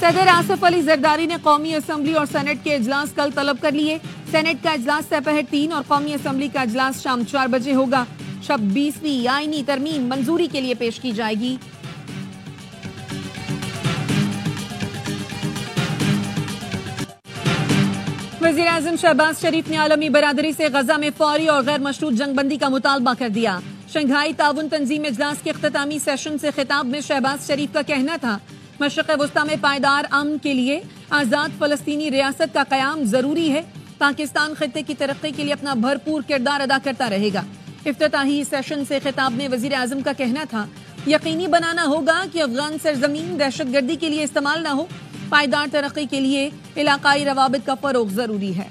صدر آصف علی زرداری نے قومی اسمبلی اور سینٹ کے اجلاس کل طلب کر لیے. سینٹ کا اجلاس سپہر 3 اور قومی اسمبلی کا اجلاس شام 4 بجے ہوگا. شب 20ویں آئینی ترمیم منظوری کے لیے پیش کی جائے گی. وزیر اعظم شہباز شریف نے عالمی برادری سے غزہ میں فوری اور غیر مشروط جنگ بندی کا مطالبہ کر دیا. شنگھائی تعاون تنظیم اجلاس کے اختتامی سیشن سے خطاب میں شہباز شریف کا کہنا تھا مشرق وسطی میں پائیدار امن کے لیے آزاد فلسطینی ریاست کا قیام ضروری ہے. پاکستان خطے کی ترقی کے لیے اپنا بھرپور کردار ادا کرتا رہے گا. افتتاحی سیشن سے خطاب میں وزیر اعظم کا کہنا تھا یقینی بنانا ہوگا کہ افغان سرزمین دہشت گردی کے لیے استعمال نہ ہو. پائیدار ترقی کے لیے علاقائی روابط کا فروغ ضروری ہے.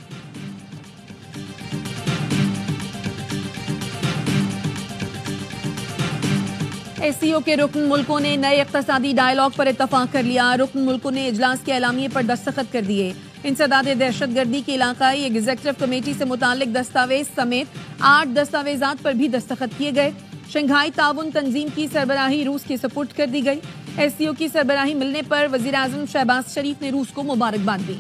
ایس سی او کے رکن ملکوں نے نئے اقتصادی ڈائیلاگ پر اتفاق کر لیا. رکن ملکوں نے اجلاس کے اعلامیے پر دستخط کر دیے. انسداد دہشت گردی کی علاقائی ایگزیکٹو کمیٹی سے متعلق دستاویز سمیت 8 دستاویزات پر بھی دستخط کیے گئے. شنگھائی تعاون تنظیم کی سربراہی روس کے سپرد کر دی گئی. ایس سی او کی سربراہی ملنے پر وزیر اعظم شہباز شریف نے روس کو مبارکباد دی.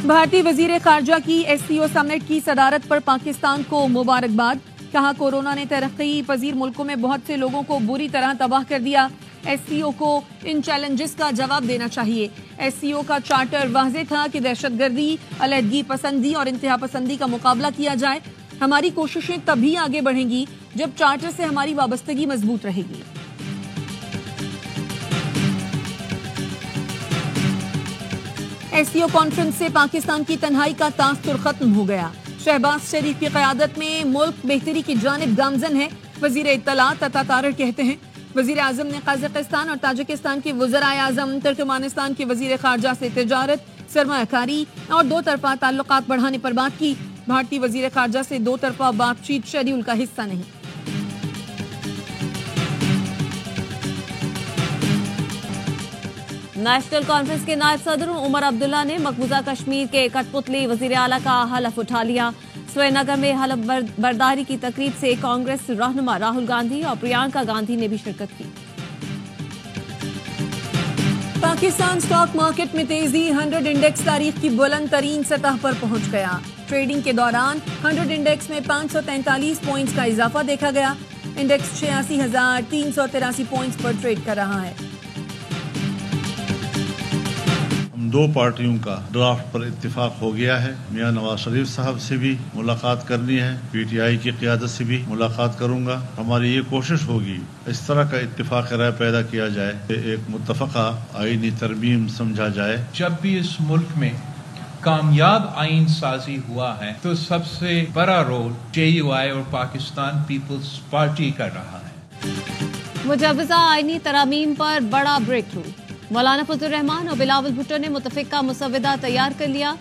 بھارتی وزیر خارجہ کی ایس سی او سمٹ کی صدارت پر پاکستان کو مبارکباد. کہا کورونا نے ترقی پذیر ملکوں میں بہت سے لوگوں کو بری طرح تباہ کر دیا. ایس سی او کو ان چیلنجز کا جواب دینا چاہیے. ایس سی او کا چارٹر واضح تھا کہ دہشت گردی، علیحدگی پسندی اور انتہا پسندی کا مقابلہ کیا جائے. ہماری کوششیں تبھی آگے بڑھیں گی جب چارٹر سے ہماری وابستگی مضبوط رہے گی. ایس سی او کانفرنس سے پاکستان کی تنہائی کا تاثر ختم ہو گیا. شہباز شریف کی قیادت میں ملک بہتری کی جانب گامزن ہے. وزیر اطلاعات عطا طاہر کہتے ہیں وزیر اعظم نے قازقستان اور تاجکستان کے وزرائے اعظم، ترکمانستان کے وزیر خارجہ سے تجارت، سرمایہ کاری اور دو طرفہ تعلقات بڑھانے پر بات کی. بھارتی وزیر خارجہ سے دو طرفہ بات چیت شیڈول کا حصہ نہیں. نیشنل کانفرنس کے نائب صدر عمر عبداللہ نے مقبوضہ کشمیر کے کٹ پتلی وزیر اعلیٰ کا حلف اٹھا لیا. سری نگر میں حلف برداری کی تقریب سے کانگریس رہنما راہل گاندھی اور پرینکا گاندھی نے بھی شرکت کی. پاکستان سٹاک مارکیٹ میں تیزی. 100 انڈیکس تاریخ کی بلند ترین سطح پر پہنچ گیا. ٹریڈنگ کے دوران 100 انڈیکس میں 543 پوائنٹس کا اضافہ دیکھا گیا. انڈیکس 86,383 پوائنٹس پر ٹریڈ کر رہا ہے. دو پارٹیوں کا ڈرافٹ پر اتفاق ہو گیا ہے. میاں نواز شریف صاحب سے بھی ملاقات کرنی ہے، پی ٹی آئی کی قیادت سے بھی ملاقات کروں گا. ہماری یہ کوشش ہوگی اس طرح کا اتفاق رائے پیدا کیا جائے کہ ایک متفقہ آئینی ترمیم سمجھا جائے. جب بھی اس ملک میں کامیاب آئین سازی ہوا ہے تو سب سے بڑا رول جے یو آئی اور پاکستان پیپلز پارٹی کر رہا ہے. مجوزہ آئینی ترامیم پر بڑا بریک تھرو. مولانا فضل الرحمان اور بلاول بھٹو نے متفقہ مسودہ تیار کر لیا.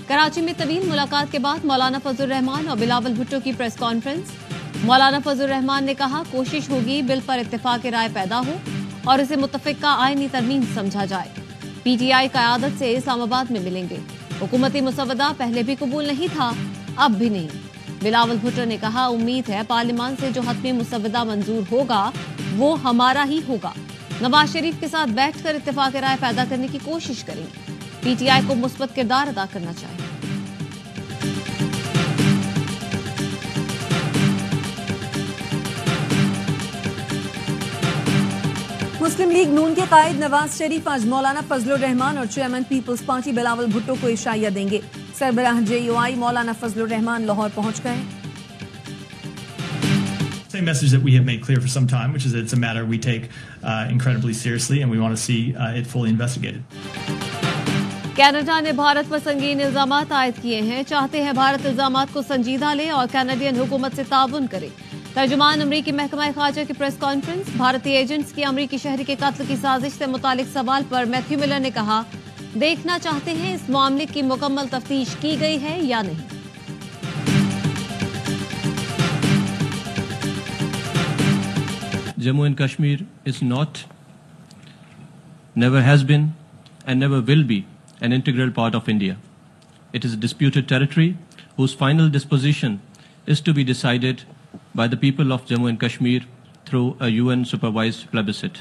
کراچی میں طویل ملاقات کے بعد مولانا فضل الرحمان اور بلاول بھٹو کی پریس کانفرنس. مولانا فضل الرحمان نے کہا کوشش ہوگی بل پر اتفاق رائے پیدا ہو اور اسے متفقہ آئینی ترمیم سمجھا جائے. پی ٹی آئی قیادت سے اسلام آباد میں ملیں گے. حکومتی مسودہ پہلے بھی قبول نہیں تھا، اب بھی نہیں. بلاول بھٹو نے کہا امید ہے پارلیمان سے جو حتمی مسودہ منظور ہوگا وہ ہمارا ہی ہوگا. نواز شریف کے ساتھ بیٹھ کر اتفاق رائے پیدا کرنے کی کوشش کریں گے. پی ٹی آئی کو مثبت کردار ادا کرنا چاہیے. مسلم لیگ نون کے قائد نواز شریف آج مولانا فضل الرحمان اور chairman Peoples Party Bilawal Bhutto کو عشائیہ دیں گے. سربراہ جے یو آئی مولانا فضل الرحمان لاہور پہنچ گئے. Same message that we have made clear for some time, which is that it's a matter we take incredibly seriously and we want to see it fully investigated. Canada نے بھارت پر سنگین الزامات عائد کیے ہیں. چاہتے ہیں بھارت الزامات کو سنجیدہ لے اور کینیڈین حکومت سے تعاون کرے. ترجمان امریکی محکمہ خارجہ کی پریس کانفرنس. بھارتی ایجنٹس کی امریکی شہری کے قتل کی سازش سے متعلق سوال پر میتھیو ملر نے کہا دیکھنا چاہتے ہیں اس معاملے کی مکمل تفتیش کی گئی ہے یا نہیں. Jammu and Kashmir is not, never has been, and never will be an integral part of India. It is a disputed territory whose final disposition is to be decided by the people of Jammu and Kashmir through a UN-supervised plebiscite.